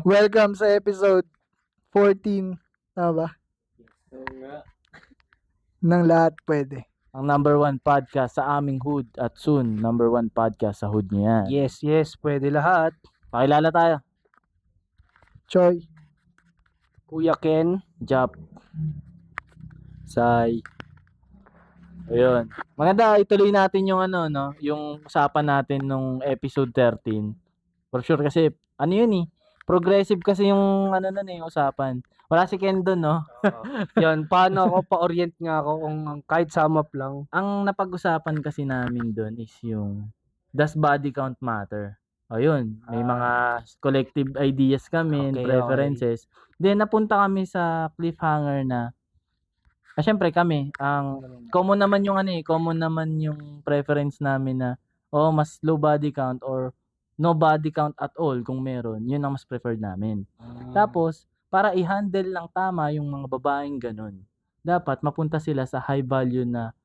Welcome sa episode 14. Tama ba? Oo nga. Ng lahat pwede. Ang number 1 podcast sa aming hood at soon number 1 podcast sa hood niya. Yes, pwede lahat. Pakilala tayo. Choy. Kuya Ken, Jap. Sai. Ayun. Maganda ituloy natin yung yung usapan natin nung episode 13. For sure kasi yun progressive kasi yung usapan. Wala si Ken doon, no? Yan, paano ako pa-orient nga ako kung kahit sum up lang. Ang napag-usapan kasi namin doon is yung does body count matter? Ayun, may mga collective ideas kami, Okay, preferences. Then napunta kami sa cliffhanger na syempre kami, ang common naman yung preference namin na mas low body count or no body count at all kung meron, yun ang mas preferred namin. Tapos, para i-handle lang tama yung mga babaeng ganun, dapat mapunta sila sa high value na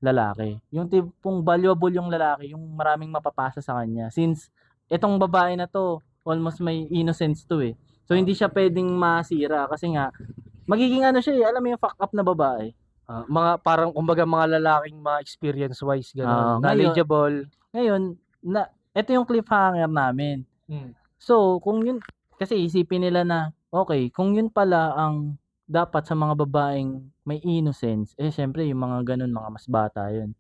lalaki. Yung tipong valuable yung lalaki, yung maraming mapapasa sa kanya. Since itong babae na to, almost may innocence to eh. So hindi siya pwedeng masira kasi nga magiging siya alam mo yung fuck up na babae. Mga parang kumbaga mga lalaking mga experience wise gano'n, knowledgeable. Ngayon, ito yung cliffhanger namin. So, kung yun, kasi isipin nila na, okay, kung yun pala ang dapat sa mga babaeng may innocence, syempre yung mga ganun, mga mas bata yun.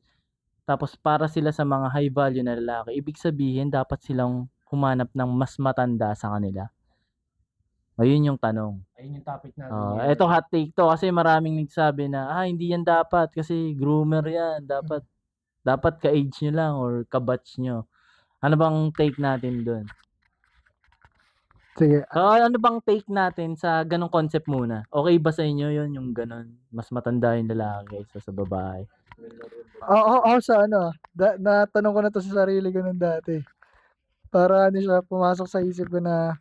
Tapos para sila sa mga high value na lalaki, ibig sabihin dapat silang humanap ng mas matanda sa kanila. Ayun yung tanong. Ayun yung topic natin. Ito hot take to kasi maraming nagsabi na hindi yan dapat kasi groomer yan. Dapat ka-age nyo lang or ka-batch nyo. Ano bang take natin doon? Sige. Ano bang take natin sa ganong concept muna? Okay ba sa inyo yun yung ganon? Mas matanda yung lalaki kaysa sa babae? Oo, sa natanong ko na to sa sarili ko nung dati. Para siya pumasok sa isip ko na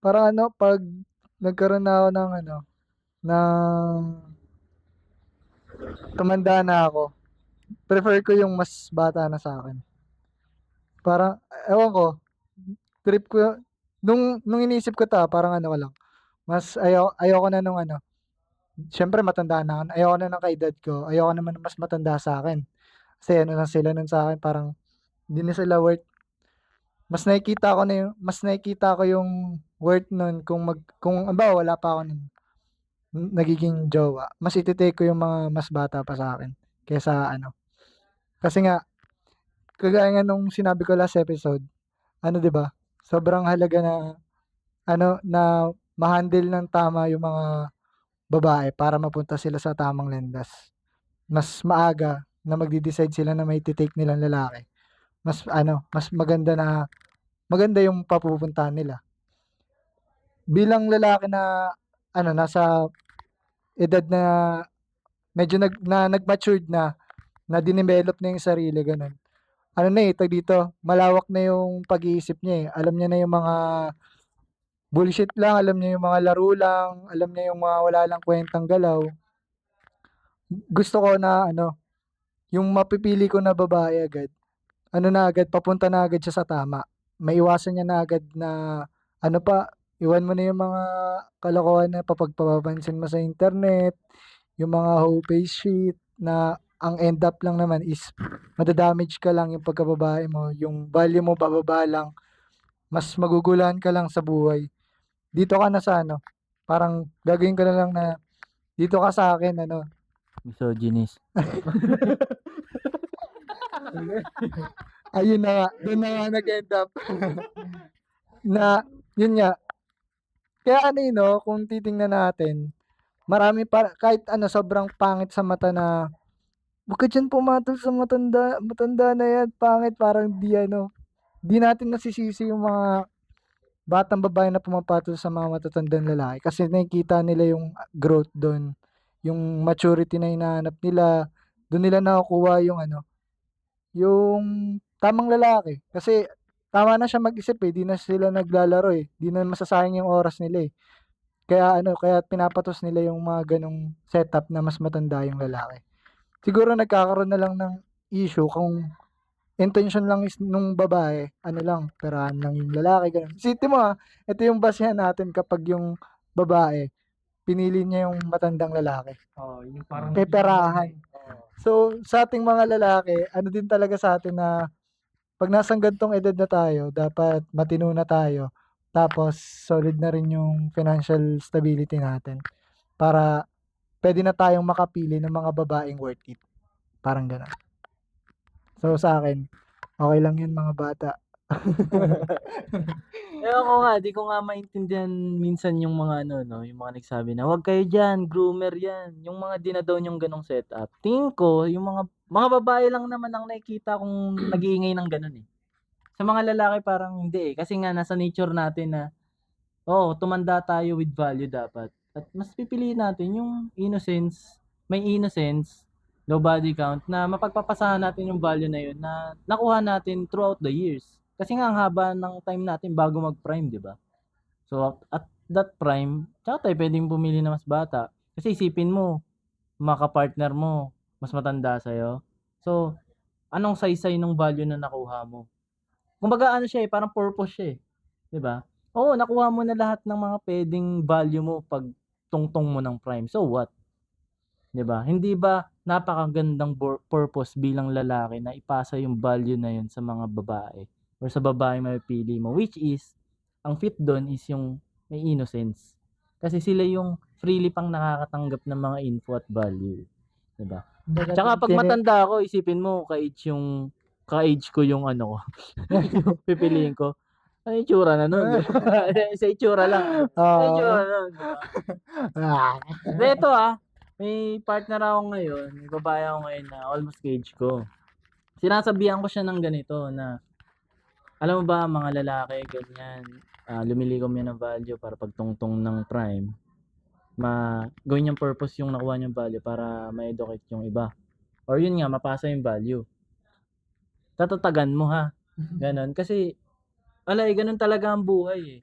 parang pag nagkaroon na ako ng tumanda na ako, prefer ko yung mas bata na sa akin. Parang, ewan ko, trip ko, nung iniisip ko parang ko lang, mas ayoko na nung syempre matanda na ako, ayoko na ng kaedad ko, ayoko naman mas matanda sa akin. Kasi lang sila nun sa akin, parang hindi na sila worth. Mas nakikita ko yung worth nun kung wala pa ako nun nagiging jowa. Mas ititake ko yung mga mas bata pa sa akin kaysa Kasi nga, kagaya nga nung sinabi ko last episode, 'di ba? Sobrang halaga na ma-handle ng tama yung mga babae para mapunta sila sa tamang landas. Mas maaga na magde-decide sila na may take nilang lalaki. Mas maganda yung papupuntahan nila. Bilang lalaki na nasa edad na medyo nag-matured na dinevelop na yung sarili, ganun. Dito, malawak na yung pag-iisip niya eh. Alam niya na yung mga bullshit lang, alam niya yung mga laro lang, alam niya yung mga wala lang kwentang galaw. Gusto ko na yung mapipili ko na babae agad, papunta na agad siya sa tama. Maiwasan niya na agad na iwan mo na yung mga kalokohan na papagpapansin mo sa internet, yung mga hoe-face shit na ang end up lang naman is madadamage ka lang yung pagkababae mo, yung value mo bababa lang, mas maguguluhan ka lang sa buhay. Dito ka na sa parang gagawin ko na lang na dito ka sa akin Misogynist. ayun na nga, doon na nga nag-end up. Na, yun nga. Kaya kung titingnan natin, marami kahit sobrang pangit sa mata na, huwag ka dyan pumatol sa matanda na yan, pangit, parang di natin nasisisi yung mga batang babae na pumapatol sa mga matatandang lalaki kasi nakikita nila yung growth doon, yung maturity na hinahanap nila, doon nila nakukuha yung tamang lalaki. Kasi tama na siya mag-isip eh, di na sila naglalaro eh, di na masasayang yung oras nila eh. Kaya pinapatos nila yung mga ganong setup na mas matanda yung lalaki. Siguro nagkakaroon na lang ng issue kung intention lang is nung babae, ano lang, perahan lang yung lalaki, ganun. Isipin mo ito yung basehan natin kapag yung babae, pinili niya yung matandang lalaki. Yung parang Peperahan. So, sa ating mga lalaki, ano din talaga sa atin na pag nasa gantong edad na tayo, dapat matino na tayo. Tapos, solid na rin yung financial stability natin. Para pwede na tayong makapili ng mga babaeng worth it. Parang gano'n. So, sa akin, okay lang yun mga bata. Ako nga, di ko nga maintindihan minsan yung mga ano, no, yung mga nagsabi na, "Wag kayo diyan, groomer 'yan." Yung mga dinadawn yung ganong setup. Tingin ko, yung mga babae lang naman ang nakikita kong nag-iingay ng gano'n, eh. Sa mga lalaki parang hindi, eh, kasi nga nasa nature natin na, tumanda tayo with value dapat. At mas pipiliin natin yung may innocence, low body count na mapagpapasahan natin yung value na yun na nakuha natin throughout the years. Kasi nga ang haba ng time natin bago mag-prime, 'di ba? So at that prime, tsaka tayo pwedeng pumili na mas bata. Kasi isipin mo, maka-partner mo, mas matanda sa'yo. So, anong saysay nung value na nakuha mo? Kumbaga ano siya, eh, parang purpose siya, eh, 'di ba? Oo, nakuha mo na lahat ng mga puwedeng value mo 'pag tungtong mo ng prime, so what, 'di ba? Hindi ba napakagandang purpose bilang lalaki na ipasa yung value na yun sa mga babae or sa babaeng mapipili mo, which is ang fit dun is yung may innocence. Kasi sila yung freely pang nakakatanggap ng mga info at value, 'di ba? Tsaka 'pag matanda ako isipin mo ka-age ko yung ano ko, yung pipiliin ko. Ano yung itsura na nun, 'di ba? Sa itsura lang, sa itsura Oo. nun, 'di ba? Ah. Hindi ito, may partner ako ngayon, may babae ako ngayon na almost ka-age ko. Sinasabihan ko siya ng ganito na, alam mo ba mga lalaki ganyan, lumilikom yan ng value para pagtungtong ng prime, gawin niyang purpose yung nakuha niyang value para ma-educate yung iba. Or yun nga, mapasa yung value. Tatatagan mo gano'n. Kasi, ganun talaga ang buhay, eh.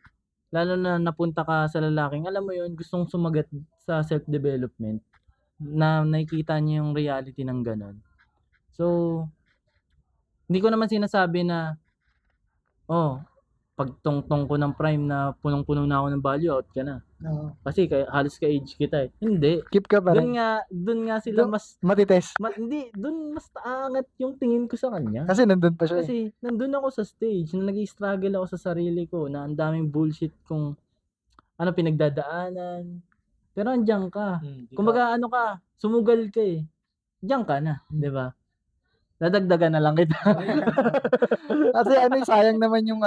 Lalo na napunta ka sa lalaking, alam mo yun, gustong sumagat sa self-development, na nakikita niya yung reality ng gano'n. So, hindi ko naman sinasabi na, oh, pagtungtong ko ng prime na punong-puno na ako ng value, out ka na. Oo. Kasi halos ka-age kita, eh. Hindi. Keep ka pa rin. Dun nga sila Dun mas matitest. hindi, dun mas aangat yung tingin ko sa kanya. Kasi nandun pa siya, eh. Kasi nandun ako sa stage na nag-i-struggle ako sa sarili ko na ang daming bullshit kong pinagdadaanan. Pero andiyan ka. Kumbaga ano ka, sumugal ka, eh. Diyan ka na, 'di ba? Dadagdagan na lang kita. Kasi sayang naman yung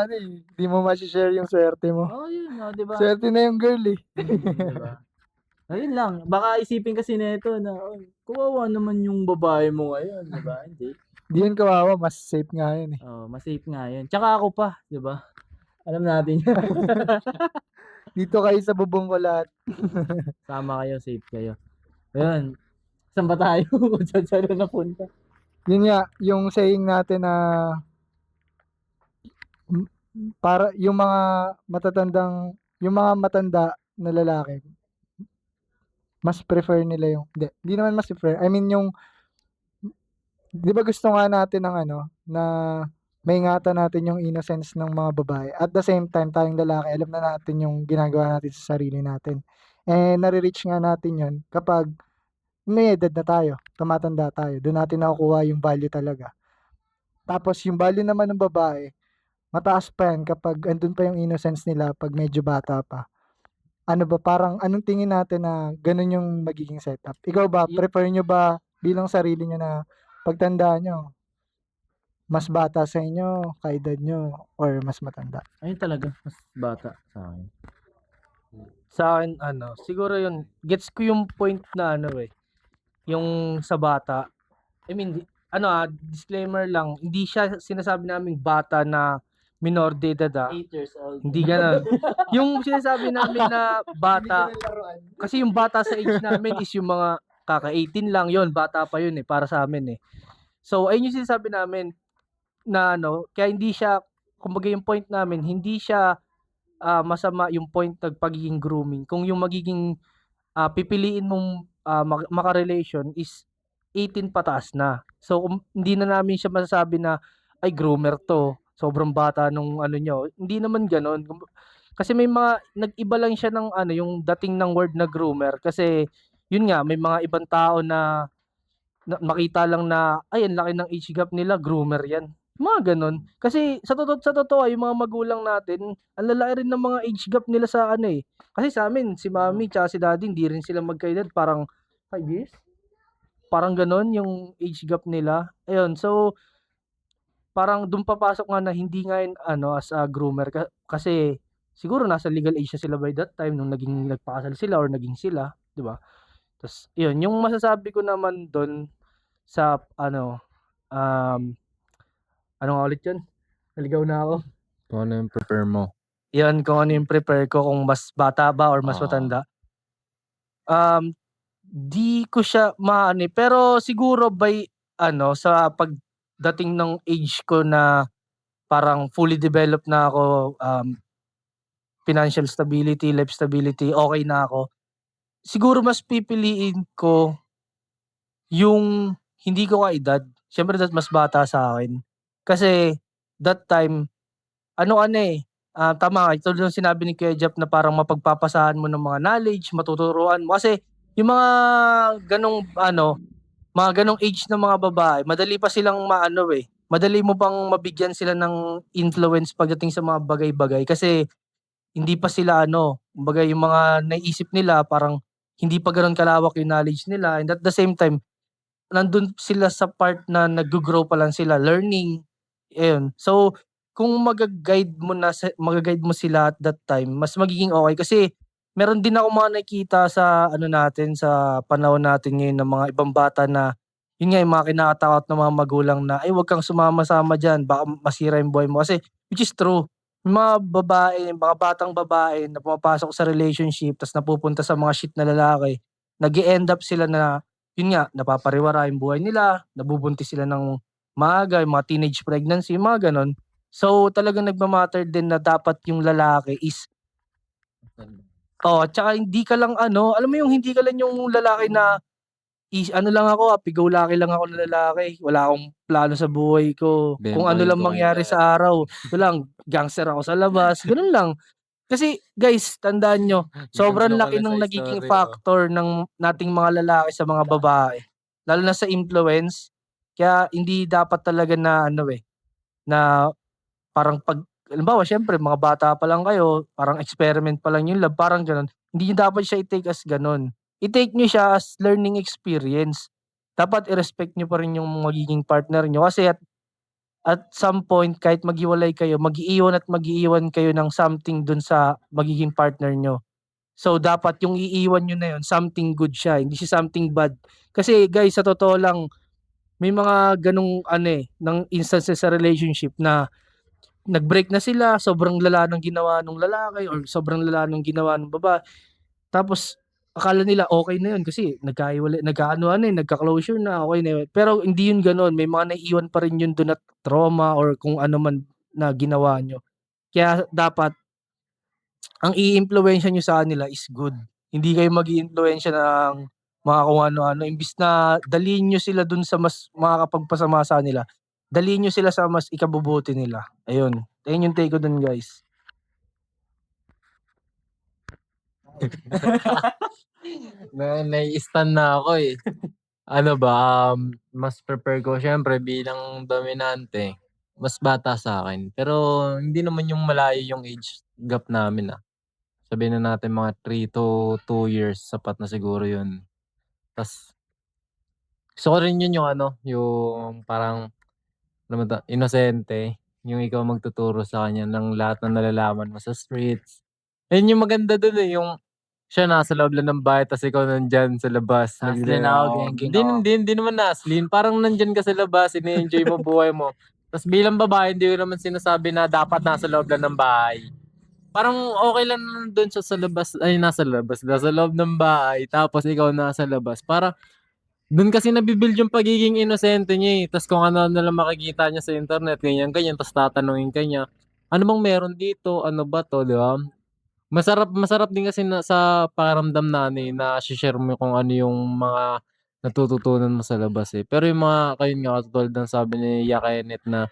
di mo ma-she-share yung swerte mo. Yun, 'di ba? Swerte na yung girl, eh. 'Di ba? Ayun lang, baka isipin kasi nito na, kawawa naman yung babae mo ngayon, 'di ba? Hindi. Di yun kawawa, mas safe nga yun, eh. Mas safe nga yun. Tsaka ako pa, 'di ba? Alam natin yan. Dito kayo sa bubong ko lahat. Sama kayo, safe kayo. Ayun, saan ba tayo? Kung saan napunta? Yun nga, yung saying natin na para yung mga matanda na lalaki, mas prefer nila hindi naman mas prefer, I mean di ba gusto nga natin ng na maingatan natin yung innocence ng mga babae. At the same time, tayong lalaki, alam na natin yung ginagawa natin sa sarili natin. Nare-reach nga natin yun kapag may edad na tayo, tumatanda tayo. Doon natin nakukuha yung value talaga. Tapos yung value naman ng babae, mataas pa yan kapag andun pa yung innocence nila pag medyo bata pa. Ano ba, parang anong tingin natin na ganun yung magiging setup? Ikaw ba, prefer nyo ba bilang sarili nyo na pagtanda nyo, mas bata sa inyo, kaedad nyo, or mas matanda? Ayun talaga, mas bata sa akin. Sa akin, siguro yun, gets ko yung point na yung sa bata. I mean, disclaimer lang, hindi siya sinasabi naming bata na minor de edad 8 years old. Hindi gano'n. Yung sinasabi namin na bata, kasi yung bata sa age namin is yung mga kaka-18 lang yon, bata pa yun para sa amin eh. So, ayun yung sinasabi namin na kaya hindi siya, kumbaga yung point namin, hindi siya masama yung point ng pagiging grooming. Kung yung magiging pipiliin mong maka-relation is 18 pataas na. So, hindi na namin siya masasabi na ay groomer 'to, sobrang bata nung ano niya, hindi naman gano'n. Kasi may mga nag-iba lang siya ng ano, yung dating ng word na groomer kasi yun nga, may mga ibang tao na makita lang na, ay ang laki ng age gap nila, groomer 'yan, mga gano'n. Kasi sa totoo, yung mga magulang natin, ang lalaki rin ng mga age gap nila sa ano, eh. Kasi sa'min si mommy tsaka si daddy hindi rin sila magkaedad, parang 5 years? Parang gano'n yung age gap nila, ayun. So, parang dun papasok nga na hindi nga yun ano, as a groomer kasi siguro nasa legal age na sila by that time nung nagpakasal sila or naging sila, 'di ba? Tas yun, yung masasabi ko naman dun sa ano, um, ano nga ulit yun? Naligaw na ako. Kung ano yung prefer mo. Yun, kung ano yung prefer ko, kung mas bata ba or mas Oo. matanda. Um, di ko siya maano, eh, pero siguro by ano, sa pagdating ng age ko na parang fully developed na ako, financial stability, life stability, okey na ako. Siguro mas pipiliin ko yung hindi ko kaedad, siyempre mas bata sa'kin. Kasi that time ano ka na, eh, tama ka tulad ng sinabi ni Kuya Jeff na parang mapagpapasahan mo ng mga knowledge, matuturuan mo. Kasi yung mga gano'ng ano, mga gano'ng age ng mga babae madali pa silang maano, eh, madali mo pang mabigyan sila ng influence pagdating sa mga bagay-bagay kasi hindi pa sila ano, kumbaga yung mga naiisip nila parang hindi pa gano'n kalawak yung knowledge nila and at the same time, nandun sila sa part na naggo-grow pa lang sila, learning, ayun. So, kung maga-guide mo sila at that time, mas magiging okey kasi meron din akong mga nakikita sa ano natin, sa panahon natin ngayon ng mga ibang bata na, yun nga yung mga kinakatakot ng mga magulang na, "Ay, wag kang sumama-sama diyan baka masira yung buhay mo." Kasi which is true. Yung mga babae, mga batang babae na pumapasok sa relationship ta's napupunta sa mga shit na lalaki, nag-e-end up sila na yun nga, napapariwara yung buhay nila, nabubuntis sila ng maaga, yung mga teenage pregnancy, yung mga gano'n. So, talagang nagma-matter din na dapat yung lalaki is tsaka hindi ka lang ano, alam mo yung hindi ka lang yung lalaki na ano lang ako, happy-go-lucky lang ako na lalaki, wala akong plano sa buhay ko, kung ano Bentahin lang ko mangyari kita. sa araw, ito lang, gangster ako sa labas, gano'n lang. Kasi guys, tandaan niyo, sobrang Ganda laki pala ng sa nagiging story, oh. factor ng nating mga lalaki sa mga babae, lalo na sa influence. Kaya hindi dapat talaga na ano, eh, na parang 'pag halimbawa siyempre mga bata pa lang kayo, parang experiment pa lang yung love, parang gano'n. Hindi niyo dapat siya i-take as gano'n. I-take niyo siya as learning experience. Dapat i-respect niyo pa rin yung magiging partner niyo kasi at some point kahit maghiwalay kayo, mag-iiwan kayo ng something dun sa magiging partner niyo. So, dapat yung iiwan niyo na yun something good siya, hindi siya something bad. Kasi guys, sa totoo lang, may mga ganong ano, eh, ng instances sa relationship na nag-break na sila, sobrang lala ng ginawa nung lalaki or sobrang lala nung ginawa nung babae. Tapos akala nila okey na yun kasi nagka-anuhan na, eh, nagka-closure na, okey na yun. Pero hindi yun gano'n, may mga naiiwan pa rin yun dun na trauma or kung ano man na ginawa niyo. Kaya dapat ang iimpluwensiya niyo sa kanila is good. Hindi kayo mag-iimpluwensya ng mga kung ano-ano, imbis na dalhin niyo sila dun sa mas makakapagpasama sa kanila, dalhin niyo sila sa mas ikabubuti nila, ayun. Ayun yung take ko dun, guys. Nai-stun na ako, eh. Ano ba, mas prefer ko siyempre bilang dominante, mas bata sa'kin. Pero hindi naman yung malayo yung age gap namin, ah. Sabihin na natin mga 3 to 2 years, sapat na siguro yun. Tas gusto ko rin yun yung ano, yung parang alam mo 'to, inosente. Yung ikaw magtuturo sa kanya ng lahat ng nalalaman mo sa streets. Ayun yung maganda dun, eh, yung siya nasa loob lang ng bahay ta's ikaw nandiyan sa labas Haslin ako, gengeng Hindi ako. hindi naman naslin, parang nandiyan ka sa labas, ine-enjoy mo buhay mo. Ta's bilang babae hindi ko naman sinasabi na dapat nasa loob lang ng bahay. Parang okey lang naman dun siya sa labas ay nasa loob ng bahay tapos ikaw nasa labas. Para dun kasi nabi-build yung pagiging inosente niya, eh, ta's kung ano-ano lang makikita niya sa internet ganyan-ganyan ta's tatanungin ka niya, "Ano bang meron dito? Ano ba 'to?" 'Di ba? Masarap masarap din kasi na sa pakiramdam na ano, eh, nashi-share mo kung ano yung mga natututunan mo sa labas, eh. Pero yung mga ayun nga katulad ng sabi ni Ya Kenneth na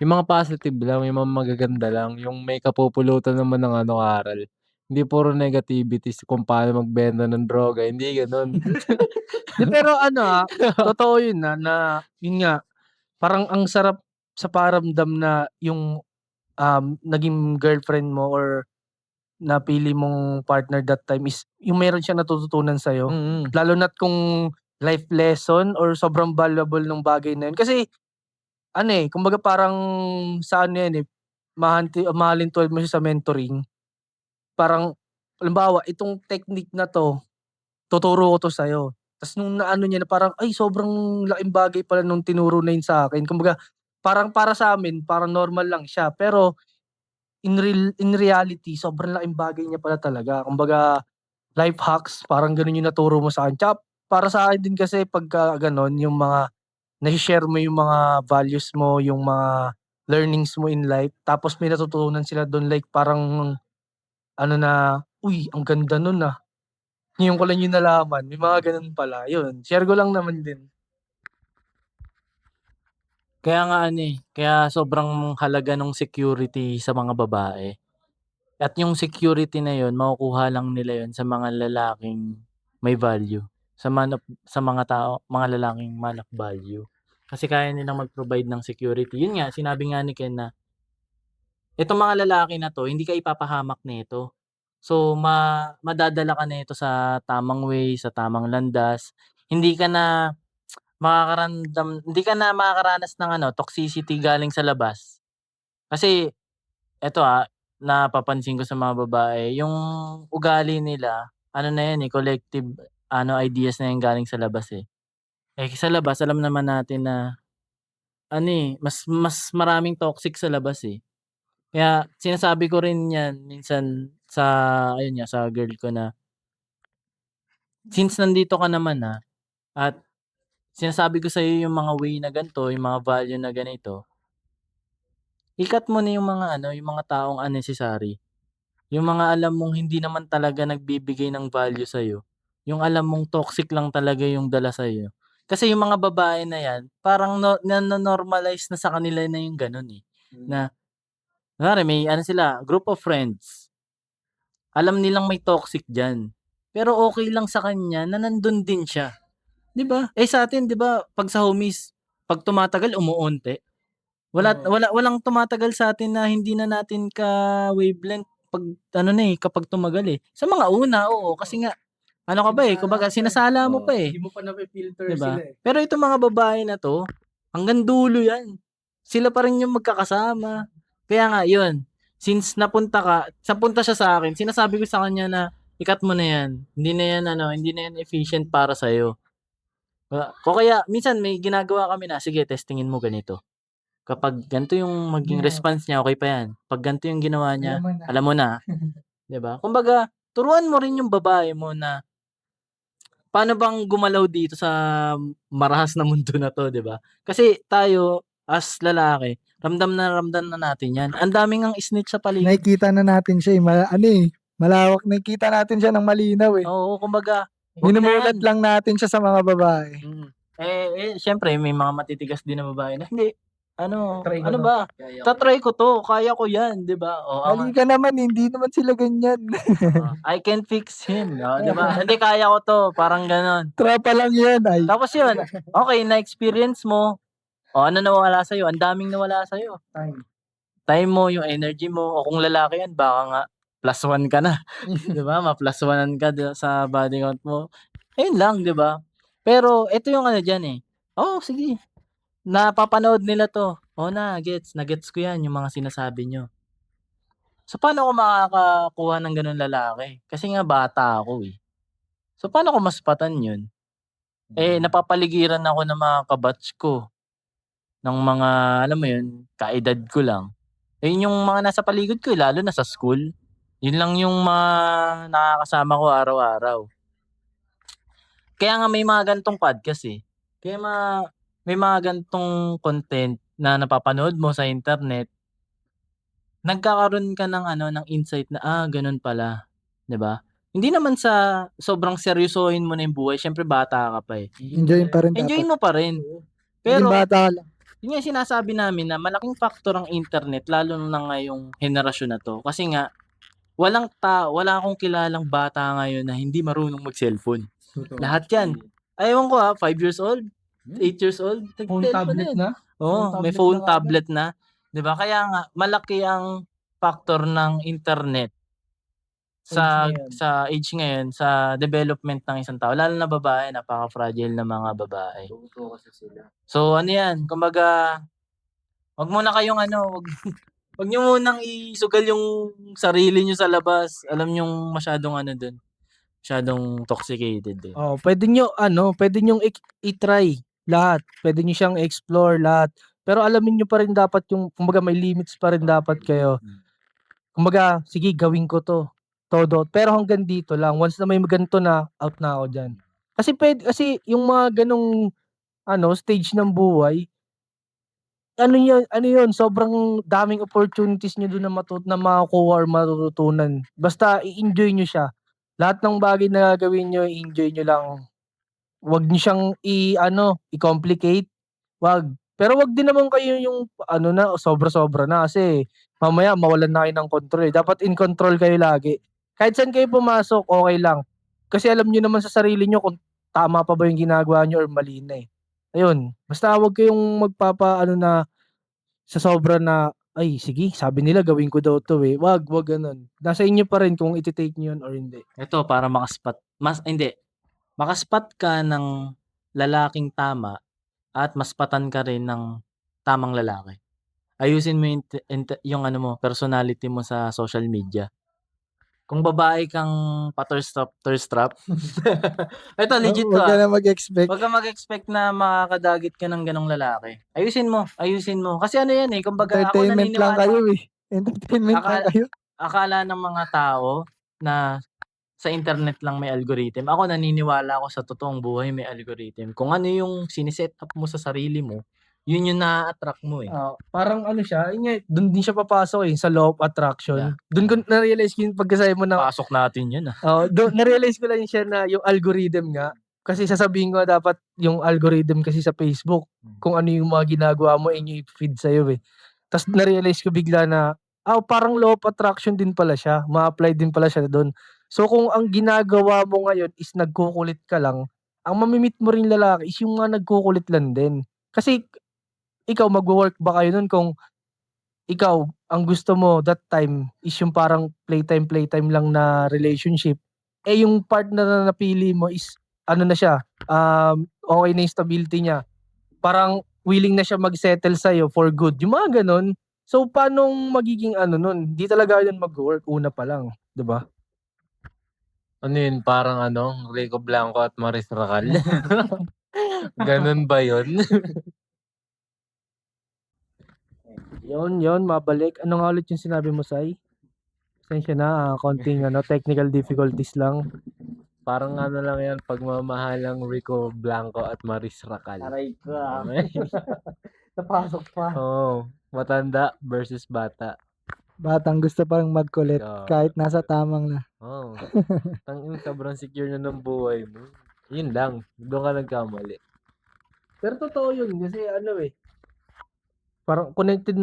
yung mga positive lang, yung mga magaganda lang, yung may kapupulutan naman ng ano, aral. Hindi puro negativities kung paano magbenta ng droga, hindi gano'n. Di, pero ano, totoo yun na yun nga, parang ang sarap sa pakiramdam na yung, naging girlfriend mo or napili mong partner that time is yung meron siyang natututunan sa'yo. Mm. Lalo na't kung life lesson or sobrang valuable nung bagay na yun. Kasi ano, kumbaga parang sa ano yan, mahalin tulad mo siya sa mentoring. Parang halimbawa, itong technique na 'to, tuturo ko 'to sa'yo. Ta's nung naano niya na parang, ay sobrang laking bagay pala nung tinuro na yun sa'kin. Kumbaga parang para sa'min, parang normal lang siya, pero in reality sobrang laking bagay niya pala talaga. Kumbaga life hacks, parang gano'n yung naturo mo sa'kin. Tsaka para sa'kin din kasi pagka gano'n, yung mga nashi-share mo yung mga values mo, yung mga learnings mo in life, tapos may natutunan sila dun, like parang ano na, "Uy, ang ganda nun, ngayon ko lang yun nalaman, may mga gano'n pala." Yun, share ko lang naman din. Kaya nga ano, kaya sobrang halaga nung security sa mga babae. At yung security na yun makukuha lang nila yun sa mga lalaking may value, sa mga mga lalaking man of value. Kasi kaya nilang mag-provide ng security. Yun nga, sinabi nga ni Ken na, itong mga lalaki na 'to hindi ka ipapahamak nito. So, madadala ka nito sa tamang way, sa tamang landas. Hindi ka na hindi ka na makakaranas ng ano, toxicity galing sa labas. Kasi eto, napapansin ko sa mga babae, yung ugali nila ano na yan, collective ano, ideas na yan galing sa labas, eh. Eh, sa labas alam naman natin na ano, mas maraming toxic sa labas, eh. Kaya sinasabi ko rin yan minsan sa ayun nga, sa girl ko na, since nandito ka naman, at sinasabi ko sa'yo yung mga way na gan'to, yung mga value na ganito, i-cut mo na yung mga ano, yung mga taong unnecessary. Yung mga alam mong hindi naman talaga nagbibigay ng value sa'yo, yung alam mong toxic lang talaga yung dala sa'yo. Kasi yung mga babae na yan, parang nano-normalize na sa kanila na yung gano'n, na kunwari may ano sila, group of friends, alam nilang may toxic diyan, pero okey lang sa kanya na nandun din siya, 'di ba? Eh, sa'tin 'di ba 'pag sa homies, 'pag tumatagal umuunti. Oo. Walang tumatagal sa'tin na hindi na natin ka-wavelength 'pag ano na, kapag tumagal, eh. Sa mga una, oo, kasi nga ano ka pa, kumbaga sinasala mo pa, Hindi mo pa 'di nafi-filter ba? sila, Pero itong mga babae na 'to, hanggang dulo 'yan. Sila pa rin yung magkakasama. Kaya nga 'yun, since napunta siya sa'kin, sinasabi ko sa kanya na, "I-cut mo na 'yan. Hindi na 'yan efficient para sa'yo." O kaya minsan may ginagawa kami na, "Sige testingin mo ganito. Kapag ganito yung maging Yeah, response niya, okey pa 'yan. 'Pag ganito yung ginawa alam niya, mo na. alam mo na." 'Di ba? Kumbaga, turuan mo rin yung babae mo na paano bang gumalaw dito sa marahas na mundo na 'to, 'di ba? Kasi tayo as lalaki, ramdam na natin 'yan. Ang dami ngang snitch sa paligid. Nakikita na natin siya, ano, malawak, nakikita natin siya ng malinaw, eh. Oo, kumbaga, 'wag na 'yan. Minumulat lang natin siya sa mga babae. Siyempre may mga matitigas din na babae na, "Hindi, Try ko ano 'to, ba, kaya ko 'yan. ta-try ko 'to, kaya ko 'yan." 'Di ba? Oo, Halika naman, hindi naman sila ganyan. I can fix him, 'di ba? "Hindi, kaya ko 'to." Parang gano'n. Tropa lang yan, ay. Tapos 'yun, okey na-experience mo, ano nawala sa'yo? Ang daming nawala sa'yo. Time. Time mo, yung energy mo, o kung lalaki yan baka nga +1 ka na, 'di ba? Ma-+1-an ka sa body count mo. Ayun lang, 'di ba? Pero eto yung ano diyan, oo, sige, napapanood nila 'to. Oo, na-gets ko yan yung mga sinasabi niyo. So, paano ako makakakuha ng gano'ng lalaki? Kasi nga bata ako, eh. So, paano ko maspatan yun? Napapaligiran ako ng mga ka-batch ko, ng mga alam mo yun, kaedad ko lang. Yun yung mga nasa paligid ko, lalo na sa school. Yun lang yung mga nakakasama ko araw-araw. Kaya nga may mga ganitong podcast, eh. Kaya may mga ganitong content na napapanood mo sa internet, nagkakaroon ka ng ano, ng insight na, gano'n pala, 'di ba? Hindi naman sa sobrang seryosohin mo na yung buhay, siyempre bata ka pa, eh. Enjoyin pa rin dapat. Enjoyin mo pa rin. Naging Pero bata ka lang. yun nga yung sinasabi namin na malaking factor ang internet lalo na ngayong henerasyon na 'to. Kasi nga wala akong kilalang bata ngayon na hindi marunong mag-cellphone. Lahat 'yan. Ewan ko 5 years old, 8 years old, Phone, nag-cellphone na tablet 'yan. na. Oo, may phone, tablet na, 'di ba? Kaya nga malaki ang factor ng internet sa age ngayon, sa development ng isang tao, lalo na babae, napaka-fragile ng mga babae. So ano 'yan, kumbaga, 'wag muna kayong wag niyo munang isugal yung sarili niyo sa labas. Alam niyong masyadong dun, masyadong toxicated eh. Pwede niyong i-try lahat. Pwede niyo siyang explore lahat. Pero alamin niyo pa rin dapat yung kumbaga may limits pa rin dapat kayo. Kumbaga, sige gawin ko 'to, todo. Pero hanggang dito lang. Once na may ganito na, out na ako diyan. Kasi yung mga ganong stage ng buhay, ano yun, sobrang daming opportunities niyo dun na makukuha or matututunan. Basta i-enjoy niyo siya. Lahat ng bagay na gagawin niyo, i-enjoy niyo lang. Wag niyo siyang i-complicate, wag. Pero wag din naman kayo yung na sobra-sobra na kasi mamaya mawalan na kayo ng control eh. Dapat in control kayo lagi. Kahit saan kayo pumasok, okay lang. Kasi alam niyo naman sa sarili niyo kung tama pa ba yung ginagawa niyo or mali na eh. Ayun, basta wag kayong na sa sobra na, "Ay sige, sabi nila gawin ko daw 'to eh." Wag gano'n. Nasa inyo pa rin kung ite-take niyo 'yun or hindi. Ito para maka-spot ka ng lalaking tama at maspatan ka rin ng tamang lalaki. Ayusin mo yung mo, personality mo sa social media. Kung babae kang thirst trap, ito legit to Huwag ka na mag-expect. Wag kang mag-expect na makakadagit ka ng ganong lalaki. Ayusin mo. Kasi yan eh, kumbaga ako Entertainment lang naniniwala, kayo eh. Entertainment lang akala, kayo. akala ng mga tao na sa internet lang may algorithm. Ako naniniwala ako sa totoong buhay may algorithm. Kung ano yung siniset up mo sa sarili mo, yun yung na-attract mo eh. Parang siya, yun nga, dun din siya papasok eh, sa law of attraction. Yeah. Dun ko na-realize ko yung pagkasabi mo na, Pasok natin yun na-realize ko lang siya na yung algorithm nga, kasi sasabihin ko dapat yung algorithm kasi sa Facebook, kung ano yung mga ginagawa mo, yung feed sa'yo eh. Tapos na-realize ko bigla na, parang law of attraction din pala siya, ma-apply din pala siya dun. So kung ang ginagawa mo ngayon is nagkukulit ka lang, ang mamimit mo ring lalaki is yung mga nagkukulit lang din. Kasi ikaw magwo-work ba kayo nun kung ikaw ang gusto mo that time is yung parang playtime lang na relationship, yung partner na napili mo is na siya, okey na yung stability niya, parang willing na siya mag-settle sa'yo for good, yung mga gano'n. So paanong magiging nun, di talaga yun magwo-work una pa lang, 'di ba? Ano yun, parang Rico Blanco at Maris Racal? Ganun ba yun? Yun, mabalik. Ano nga ulit yung sinabi mo, Sai? Pasensya na, konting technical difficulties lang. Parang lang yan, pagmamahalang Rico Blanco at Maris Racal. Aray ko Napasok pa. Oo, matanda versus bata. Batang gusto pang magkulit kahit nasa tamang na. Oo. Sobrang secure na ng buhay mo. Yun lang, doon ka nagkamali. Pero totoo yun kasi parang connected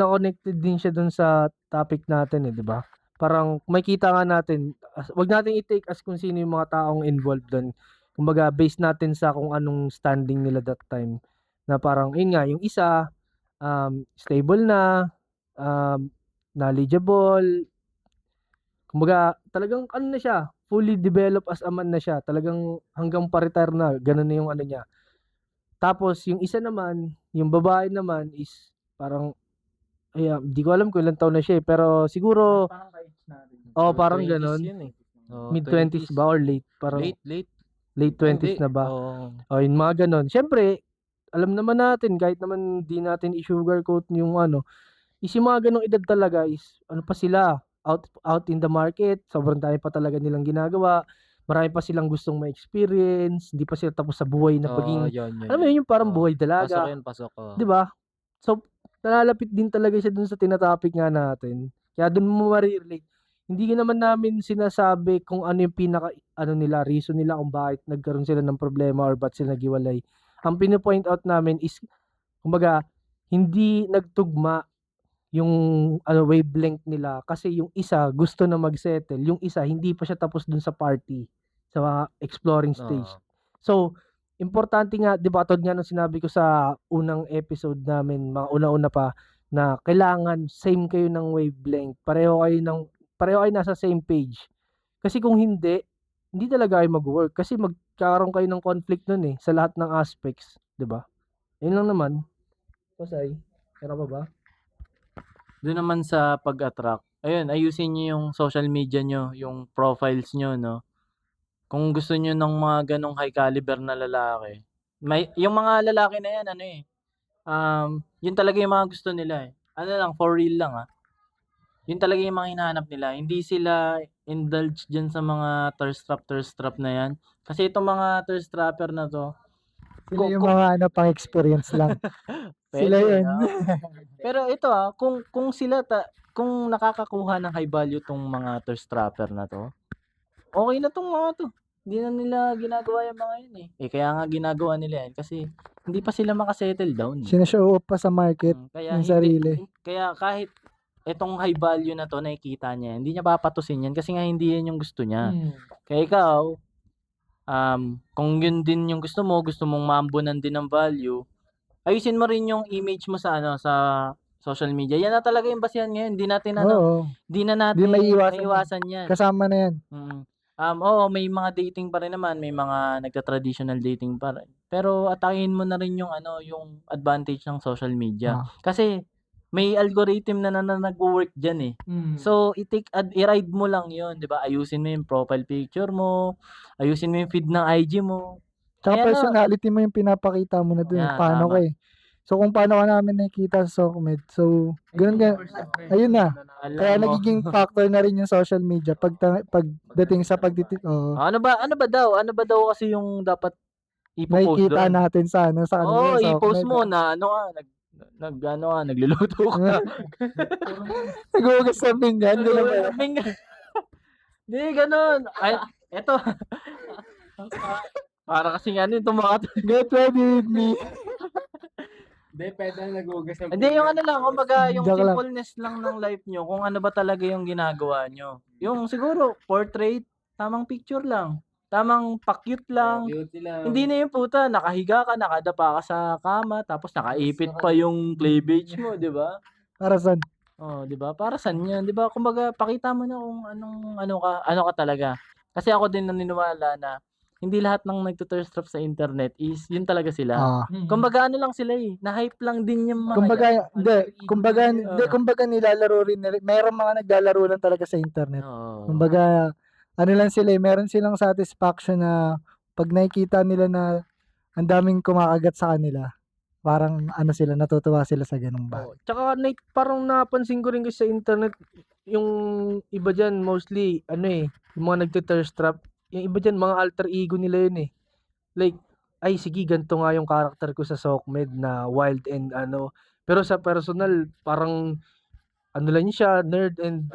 din siya dun sa topic natin 'di ba? Parang makikita nga natin, wag nating i-take as kung sino yung mga taong involved dun. Kumbaga base natin sa kung anong standing nila that time. Na parang yun nga, yung isa stable na, knowledgeable. Kumbaga talagang na siya, fully developed as a man na siya. Talagang hanggang pa-retire na, ganun na yung niya. Tapos yung isa naman, yung babae naman is parang di ko alam kung ilang taon na siya pero siguro Parang ka-age natin. parang 20s gano'n. yun eh. Oo, Mid-20s 20s. ba or late? Parang Late. late 20s Hindi, na ba? oo. Yung mga gano'n. Siyempre, alam naman natin kahit naman di natin i-sugarcoat yung is yung mga gano'ng edad talaga is pa sila, out in the market, sobrang dami pa talaga nilang ginagawa. Marami pa silang gustong ma-experience, hindi pa sila tapos sa buhay na Oo, paging yun. alam mo yun, yung parang Oo. buhay dalaga. Pasok yun, pasok. 'Di ba? So, nalalapit din talaga siya dun sa tina-topic nga natin. Kaya dun mo mare-relate. Hindi naman namin sinasabi kung ano yung pinaka nila, reason nila kung bakit nagkaroon sila ng problema or ba't sila naghiwalay. Ang pino-point out namin is kumbaga hindi nagtugma yung wavelength nila kasi yung isa gusto na mag-settle, yung isa hindi pa siya tapos dun sa party, sa mga exploring stage. Oo. So, importante nga, di ba, Tod, nga nung sinabi ko sa unang episode namin, mga una-una pa, na kailangan same kayo ng wavelength, pareho kayo nasa same page. Kasi kung hindi talaga kayo mag-work kasi magkakaroon kayo ng conflict nun sa lahat ng aspects, di ba? Yun lang naman. Pasay, meron pa ba? Doon naman sa pag-attract, ayun, ayusin niyo yung social media niyo, yung profiles niyo, no? Kung gusto niyo ng mga ganong high caliber na lalaki, yung mga lalaki na yan, yun talaga yung mga gusto nila eh. Ano lang, for real lang Yun talaga yung mga hinahanap nila. Hindi sila indulge dyan sa mga thirst trap na yan. Kasi itong mga thirst trapper na to, Sila yung mga pang experience lang. Sila pwede, yun. Pero ito kung kung nakakakuha ng high value tong mga thirst trapper na to, okay na tong mga to. Hindi na nila ginagawa yung mga yun eh. Kaya nga ginagawa nila yan kasi hindi pa sila makasettle down. Sinashow off pa sa market Kaya yung sarili. Kaya kahit itong high value na to nakikita niya, hindi niya papatusin yan kasi nga hindi yan yung gusto niya. Kaya ikaw, kung yun din yung gusto mong maambunan din ng value, ayusin mo rin yung image mo sa sa social media. Yan na talaga yung basihan ngayon. Hindi natin Oo. di na natin maiiwasan maiwasan yan. Kasama na yan. Oo, may mga dating pa rin naman, may mga nagta-traditional dating pa rin. Pero atakin mo na rin yung yung advantage ng social media. Kasi may algorithm na nagwo-work diyan eh. So, i-ride mo lang 'yon, 'di ba? Ayusin mo yung profile picture mo, ayusin mo yung feed ng IG mo. Tsaka Ayan na. personality mo yung pinapakita mo na dun. Yeah, Paano ka tama. So, kung paano ka namin nakikita sa Socmed. So, ganun ayun na. Alam Kaya mo. nagiging factor na rin yung social media pagdating sa Ano ba daw? Ano ba daw kasi yung dapat ipo-post nakikita doon? natin sa sa kanila. Oo, i-post Socmed. mo na nagluluto ka. Naghuhugas ng pinggan. Hindi, ganun. Ay, eto. Para kasi nga itong mga Get ready with me. Hindi, pwede na naghugas ng Hindi, yung lang, kumbaga, yung Joke lang. simpleness lang ng life nyo, kung ano ba talaga yung ginagawa nyo. Yung siguro, portrait, tamang picture lang. Tamang pa-cute lang. Cute lang. Hindi na yung puta, nakahiga ka, nakadapa ka sa kama, tapos nakaipit pa yung cleavage mo, di ba? Para saan? Oh, 'di ba? Para saan 'yan, 'di ba? Kumbaga pakita mo na kung ano ka talaga. Kasi ako din naniniwala na hindi lahat ng nagto-thirst trap sa internet is yun talaga sila. Kumbaga ano lang sila na-hype lang din yung mga Kumbaga, yan. kumbaga nilalaro rin nila. Merong mga naglalaro lang talaga sa internet. Oo. Kumbaga, ano lang sila, meron silang satisfaction na pag nakikita nila na ang daming kumakagat sa kanila, parang sila, natutuwa sila sa ganung bagay. Tsaka parang napansin ko rin kasi sa internet, yung iba dyan mostly, yung mga nagte-thirst trap, yung iba dyan, mga alter ego nila yun eh. Like, ay sige, ganito nga yung character ko sa Socmed na wild and pero sa personal, parang lang siya, nerd and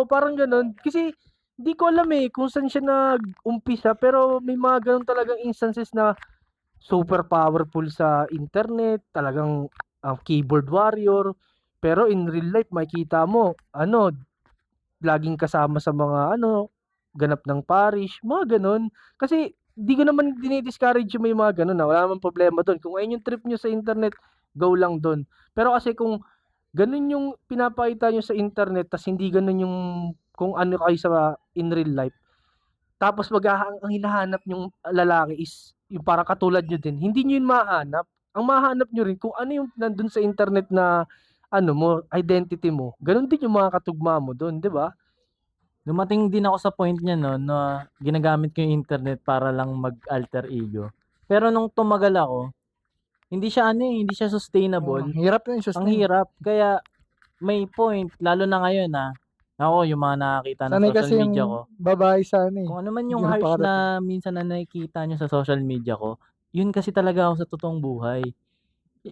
parang ganun. Kasi, di ko alam kung saan siya nag-umpisa, pero may mga ganun talagang instances na super powerful sa internet, talagang keyboard warrior, pero in real life makikita mo, laging kasama sa mga ganap ng parish, mga ganun. Kasi di ko naman dinidiscourage yung may mga ganun wala namang problema doon. Kung ayun yung trip nyo sa internet, go lang doon. Pero kasi kung ganun yung pinapakita nyo sa internet, tas hindi ganun yung kung ano kayo sa in real life, tapos ang hinahanap yung lalaki is yung para katulad nyo din, hindi nyo yun mahanap. Ang mahanap nyo rin kung ano yung nandun sa internet na identity mo. Ganun din yung mga katugma mo doon, di ba? Dumating din ako sa point niya na ginagamit ko yung internet para lang mag-alter ego. Pero nung tumagal ako, hindi siya sustainable. Hirap na yung Ang hirap. Kaya may point, lalo na ngayon ako, yung mga nakakita ng sanay kasi social media yung ko. babae sana Kung ano man yung Hindi harsh pa na minsan na nakikita nyo sa social media ko, yun kasi talaga ako sa totoong buhay.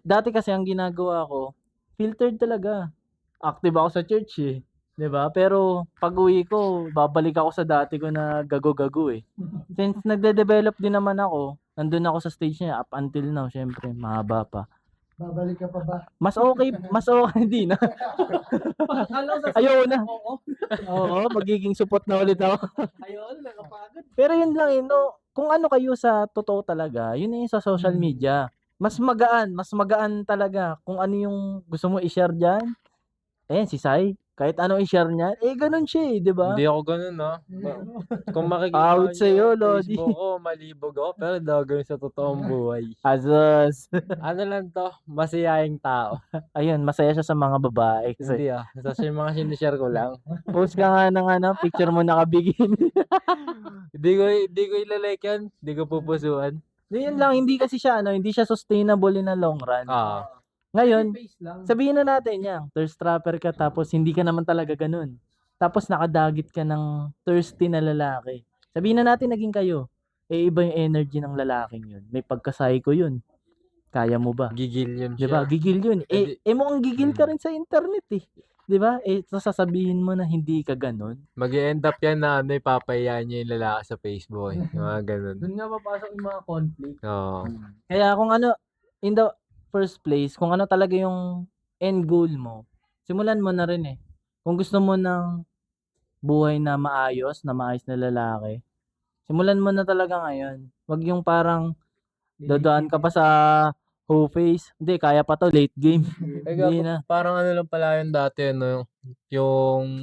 Dati kasi ang ginagawa ko, filtered talaga. Active ako sa church 'di ba? Pero pag-uwi ko, babalik ako sa dati ko na gago-gago Since nagde-develop din naman ako, nandun ako sa stage niya up until now, syempre mahaba pa. Babalik ka pa ba? Mas okay hindi na. Ayaw na. Oo, magiging support na ulit ako. Pero yun lang eh, no, kung ano kayo sa totoo talaga, yun na yung sa social media. Mas magaan talaga kung ano yung gusto mo i-share diyan. Si Sai, kahit ano i-share niya, ganun siya eh, 'di ba? Hindi ako ganun, kung makikita Awit niyo sa'yo, yung Lodi. Facebook ko, malibog ako, pero hindi ako ganun sa totoong buhay. Asus. Ano lang 'to, masiyahing tao. Ayun, masaya siya sa mga babae kasi Hindi, sa mga sinishare ko lang. post ka nga ng picture mo nakabikini. Hindi ko ila-like yan, hindi ko pupusuan. Yun lang, hindi kasi siya hindi siya sustainable in the long run. Ngayon, sabihin na natin yan, thirst trapper ka tapos hindi ka naman talaga ganun. Tapos nakadagit ka ng thirsty na lalaki. Sabihin na natin naging kayo. Iba yung energy ng lalaking yun. May pagka-psycho yun. Kaya mo ba? Gigil yun 'Di ba? siya. Gigil yun. Mukhang gigil ka Mm. rin sa internet eh. 'Di ba? Sasabihin mo na hindi ka ganun. Mag-e-end up yan na ipapahiya niya yung lalaki sa Facebook eh. Mga ganun. Doon nga papasok yung mga conflict. Oo. Kaya kung ano, in the first place, kung ano talaga yung end goal mo, simulan mo na rin eh. Kung gusto mo ng buhay na maayos na lalaki, simulan mo na talaga ngayon. Wag yung parang dadaan ka pa sa whole face. Hindi, kaya pa to, late game. Hindi na. Parang ano lang pala yun dati, yung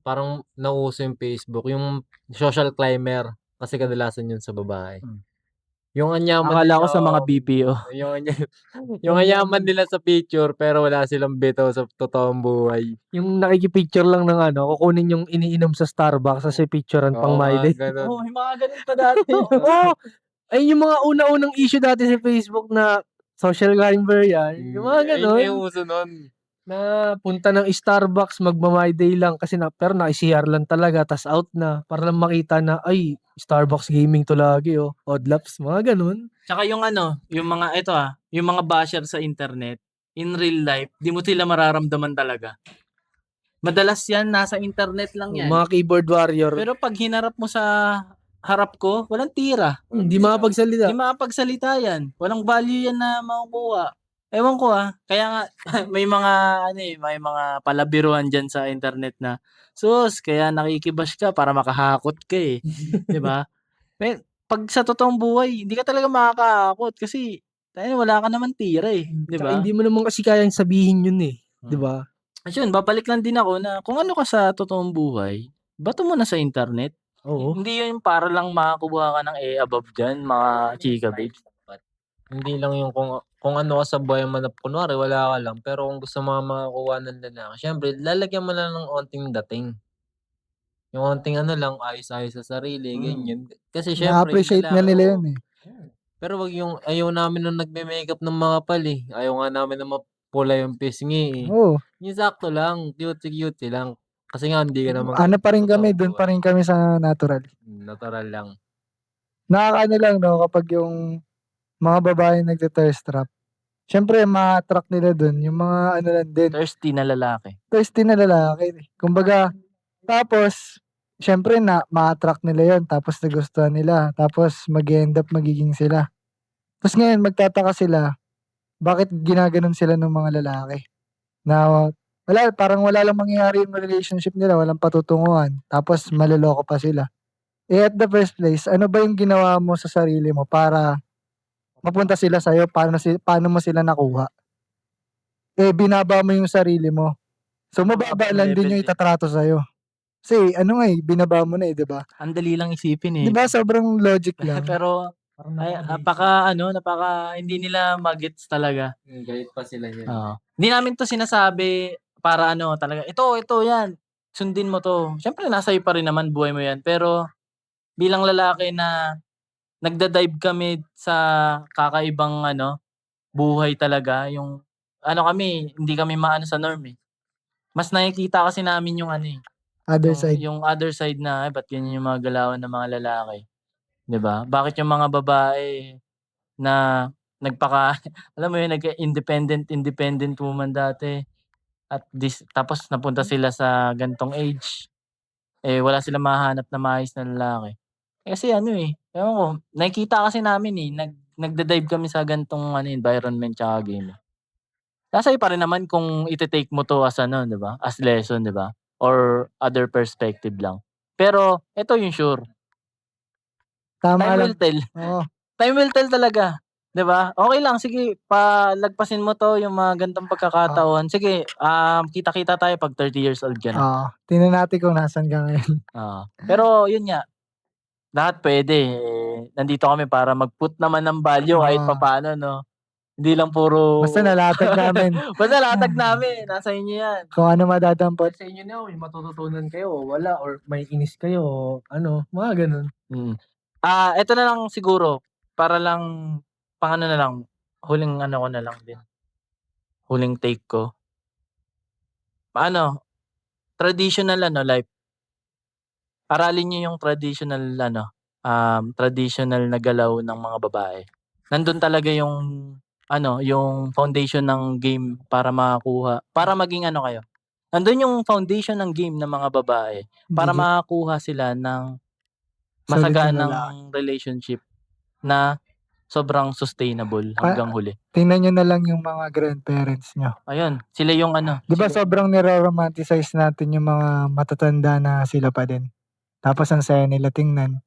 parang nauso yung Facebook, yung social climber. Kasi kadalasan yun sa babae. Yung anyaman Akala ko nila, sa mga BPO. yung anyaman nila sa picture pero wala silang bitaw sa totoong buhay. Yung nakikipicture lang ng kukunin yung iniinom sa Starbucks kasi picturean pang Oo, my day. ganun. May mga ganun pa dati. Oo. Ay, yung mga una-unang issue dati sa Facebook na social climber yan. Yung mga Ayun na ganun. yung uso nun. Na punta ng Starbucks, magma-my day lang kasi pero naka-CR lang talaga, tas out na. Para lang makita na, ay, Starbucks gaming to lagi, Oddlaps, mga ganun. Tsaka yung yung mga yung mga basher sa internet, in real life, di mo sila mararamdaman talaga. Madalas yan, nasa internet lang yan. Mga keyboard warrior. Pero pag hinarap mo sa harap ko, walang tira. Hindi makapagsalita. Hindi makapagsalita yan. Walang value yan na makukuha. Ewan ko kaya nga may mga may mga palabiruan diyan sa internet na sus, kaya nakikibash ka para makahakot ka eh. 'Di ba? Pag sa totoong buhay, hindi ka talaga makakahakot kasi wala ka naman tira eh, 'di Tsaka ba? hindi mo naman kasi kayang sabihin yun eh. 'Di ba? Ayun, babalik lang din ako na kung ano ka sa totoong buhay, bato mo na sa internet. Oo. Hindi yun para lang makakuha ka ng above dyan, mga chika babes. Hindi lang yung kung ano ka sa buhay mo na kunwari wala ka lang, pero kung gusto mo makakuha ng lalaki, siyempre lalagyan mo lang ng onting dating. Yung onting lang, ayos-ayos sa sarili, ganyan. Kasi siyempre Na-appreciate nga nila yun eh. pero wag yung ayaw namin nung nagme-makeup ng makapal eh. Ayaw nga namin na mapula yung pisngi eh. Oo. Yung sakto lang, cute lang. Kasi nga hindi ka naman Ano pa rin kami, totoong doon pa buhay. rin kami sa natural. Natural lang. Nakakaano lang kapag yung mga babae nagte-thirst trap. Siyempre ma-attract nila doon yung mga lang din, Thirsty na lalaki. thirsty na lalaki. Kumbaga, tapos siyempre ma-attract nila yon, tapos nagustuhan nila, tapos mag-e-end up magiging sila. Tapos ngayon magtataka sila, bakit ginaganon sila ng mga lalaki? Na parang wala lang mangyayari yung relationship nila, walang patutunguhan, tapos maloloko pa sila. At the first place, ano ba yung ginawa mo sa sarili mo para mapunta sila sa'yo? Paano mo sila nakuha? Binaba mo yung sarili mo. So, mababa lang din yung itatrato sa'yo. Kasi, binaba mo na 'di ba? Ang dali lang isipin eh. 'Di ba sobrang logic lang. Pero napaka hindi nila magets talaga. Galit pa sila niyan. Oo. Hindi namin to sinasabi para talaga, ito yan, sundin mo to. Siyempre nasa iyo pa rin naman, buhay mo yan. Pero bilang lalaki na nagda-dive kami sa kakaibang buhay talaga, yung kami, hindi kami maano sa norm eh. Mas nakikita kasi namin yung Other side. yung other side na ba't ganyan yung mga galawan ng mga lalaki. 'Di ba? Bakit yung mga babae na alam mo yun, independent woman dati at tapos napunta sila sa gantong age, wala silang mahahanap na maayos na lalaki. Kasi ewan ko, nakikita kasi namin nagda-dive kami sa gantong environment tsaka game. nasa iyo pa rin naman kung ite-take mo 'to as ano, 'di ba, as lesson, 'di ba, or other perspective lang. Pero eto yung sure, Tama time lang. will tell. Oo. Time will tell talaga, 'di ba? Okey lang, sige palagpasin mo 'to, yung mga ganitong pagkakataon. Sige, kita-kita tayo 'pag 30 years old ka na. Oo. Tingnan natin kung nasaan ka ngayon. Oo. Pero yun nga, lahat puwede, eh, nandito kami para mag-put naman ng value kahit Oo. papaano 'no. Hindi lang puro Basta nalatag namin basta latag namin, nasa inyo 'yan. kung ano madadampot. Sa inyo na, may matututunan kayo o wala or may inis kayo o ano, mga gano'n. Mm. Eto na lang siguro, para lang pang-ano na lang, huling ano ko na lang din, huling take ko. Ano, traditional ano life, aralin niyo yung traditional ano, traditional na galaw ng mga babae. Nandun talaga yung ano, yung foundation ng game para maging ano kayo, nandun yung foundation ng game ng mga babae para Hindi makakuha sila ng sulit na lalaki. masaganang relationship na sobrang sustainable hanggang huli. Tingnan niyo na lang yung mga grandparents niyo. Ayun, sila yung ano, 'Di ba sobrang niro-romanticize natin yung mga matatanda na sila pa din. Tapos ang saya nila tingnan.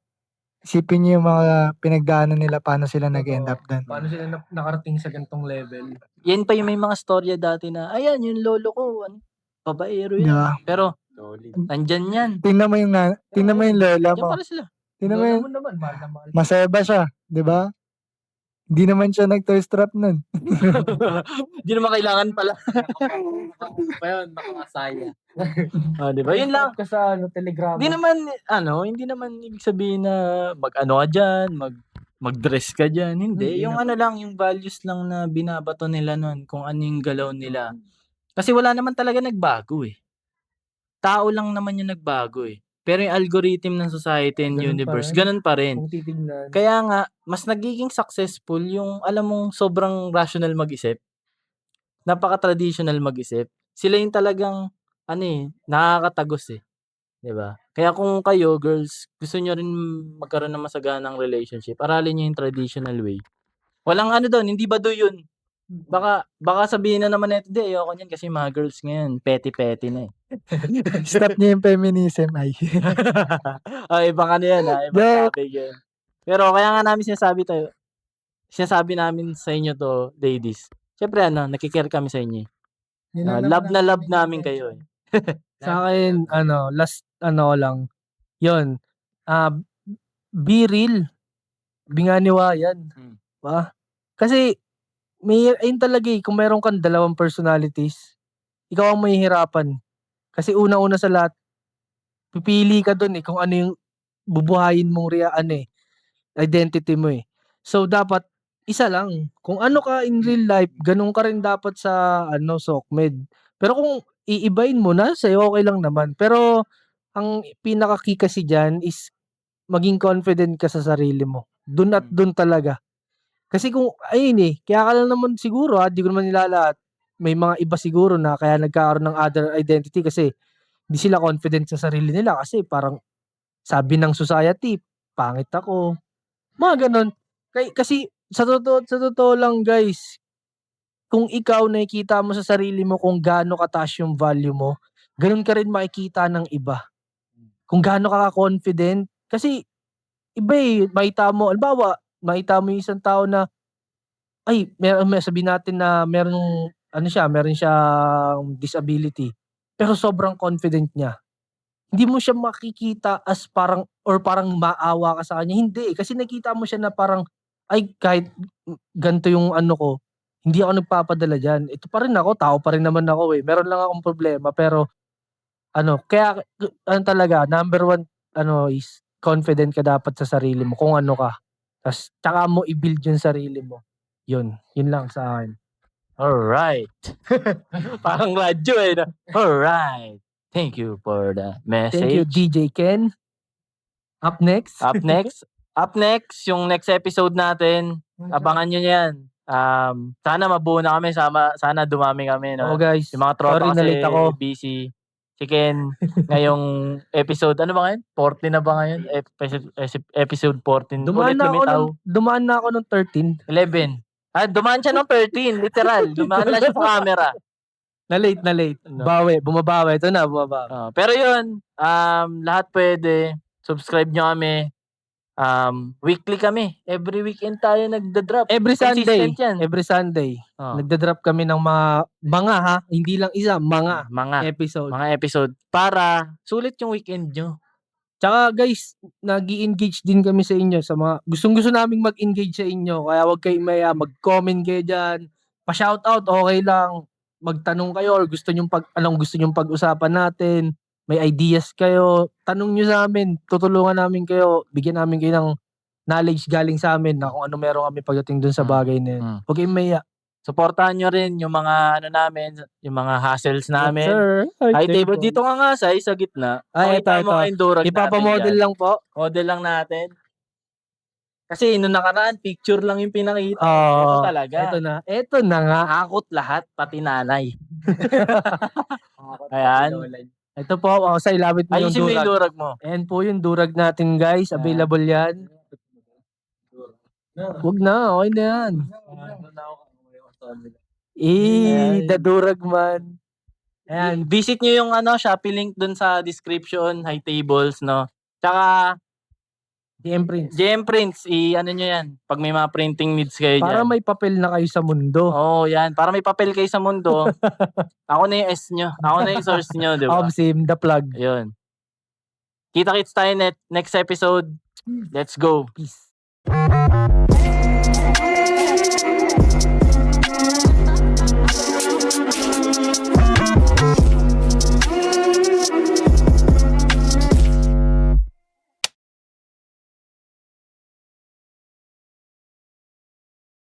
Isipin niyo yung mga pinagdaanan nila, paano sila nag-end up dun. Paano sila nakarating sa ganitong level? yan pa yung may mga storya dati na, ayan yung lolo ko, ano, babaero Di yan. ba? Pero Solid. nandyan yan. Tingnan mo yung lola Diyan mo. pala sila. Tingnan mo Lola yung mo naman, mahal na mahal. masaya ba siya, 'di ba? Hindi naman siya nag-toy strap nun. Di naman kailangan pala. Pa yun, nakakasaya. Di ba? Yun lang. Ka sa ano, telegrama. Hindi naman ibig sabihin na mag-ano ka dyan, mag-dress ka dyan. Hindi. Hindi Yung naman. ano lang, yung values lang na binabato nila nun, kung ano yung galaw nila. Kasi wala naman talaga nagbago eh. Tao lang naman yung nagbago eh. Pero yung algorithm ng society and Ganun pa universe, rin. ganun pa rin. Kung titignan. Kaya nga, mas nagiging successful yung alam mong sobrang rational mag-isip. Napaka-traditional mag-isip. Sila yung talagang nakakatagos eh. 'Di ba? Kaya kung kayo, girls, gusto niyo rin magkaroon ng masaganang relationship, aralin niyo yung traditional way. Walang ano doon, hindi baduy yun. Baka sabihin na naman nito, "Di, ayoko niyan kasi mga girls ngayon, petty-petty na eh." Stop niyo yung feminism ay. Ibang ano yan ibang Joke. topic yun. Pero kaya nga namin sinasabi namin sa inyo 'to, ladies. Siyempre nagke-care kami sa inyo eh. Love na love namin kayo eh. Sa akin, last ko lang, yun, be real, binganiwayan, Hmm. ba? Kasi ayun talaga eh, kung meron kang dalawang personalities, ikaw ang mahihirapan. Kasi una-una sa lahat, pipili ka dun eh kung ano yung bubuhayin mong identity mo eh. So dapat isa lang. Kung ano ka in real life, ganun ka rin dapat sa SOCMED. Pero kung iibahin mo na, sa'yo okay lang naman. Pero ang pinaka-key kasi diyan is maging confident ka sa sarili mo. Dun at dun talaga. Kasi kung ayun eh, kaya ka lang naman siguro di ko naman nilalahat. May mga iba siguro na kaya nagkakaroon ng other identity kasi di sila confident sa sarili nila kasi parang sabi ng society, pangit ako. Mga ganon. Kasi sa totoo lang guys, kung ikaw nakikita mo sa sarili mo kung gaano kataas yung value mo, ganun ka rin makikita ng iba. Kung gaano ka confident. Kasi iba eh, makita mo yung isang tao na sabihin natin na meron siyang disability. Pero sobrang confident niya. Hindi mo siya makikita as parang maawa ka sa kanya. Hindi, kasi nakita mo siya na parang, kahit ganito yung ko, hindi ako nagpapadala diyan. Ito pa rin ako, tao pa rin naman ako eh. Meron lang akong problema pero kaya talaga number one is confident ka dapat sa sarili mo kung ano ka. Tas tsaka mo i-build yung sarili mo. Yun lang sa akin. Alright. Parang radyo eh. No? Alright. Thank you for the message. Thank you DJ Ken. Up next. Up next, yung next episode natin, abangan nyo yan. Sana mabuo na kami, sana dumami kami. No? Oo guys. Yung mga tropa Sorry na kasi late ako. busy. Si Ken, ngayong episode, ano ba ngayon? 14 na ba ngayon? Episode 14. Dumaan Ulit lumitaw. na ako nung 13. 11. Dumaan siya ng 13, literal. Dumaan na siya sa camera. Na late. Ano? Bumabawi. Ito na, bumabawi. Pero yun, lahat pwede. Subscribe nyo kami. Weekly kami. Every weekend tayo nagda-drop. Every Sunday. Consistent yan. Every Sunday. Oh. Nagda-drop kami ng mga ha. Hindi lang isa, mga episode. Mga episode. Para sulit yung weekend nyo. Tsaka guys, nag-i-engage din kami sa inyo sa mga gustong-gusto naming mag-engage sa inyo. Kaya wag kayong maya, mag-comment kayo diyan. Pa-shoutout okay lang. Magtanong kayo or anong gusto nyong pag-usapan natin. May ideas kayo, tanong nyo sa amin. Tutulungan namin kayo. Bigyan namin kayo ng knowledge galing sa amin na kung ano meron kami pagdating dun sa bagay na yun. Huwag kayong maya. Supportahan nyo rin yung mga namin, yung mga hassles namin. Sir. High table. Dito nga sa gitna. Ay, ito. Yung durag Ipapamodel natin. lang po. Model lang natin. Kasi nung nakaraan, picture lang yung pinakita. Oo. Ito talaga. Ito na nga. Akot lahat, pati nanay. Ayan. Ito po, sa ilapit mo yung Ayusin mo yung durag. durag mo. Ayan po yung durag natin guys. Available yan. Huwag na, okay na yan. The durag man. Ayan, visit nyo yung Shopee link dun sa description, High Tables, no? Tsaka, GM Prince. JM Prints, nyo yan. Pag may mga printing needs kayo dyan. Para may papel na kayo sa mundo. Oo, yan. Para may papel kayo sa mundo. Ako na yung S nyo. Ako na yung source nyo, di ba? Obsim, the plug. Yun. Kita-kits tayo next episode. Let's go. Peace.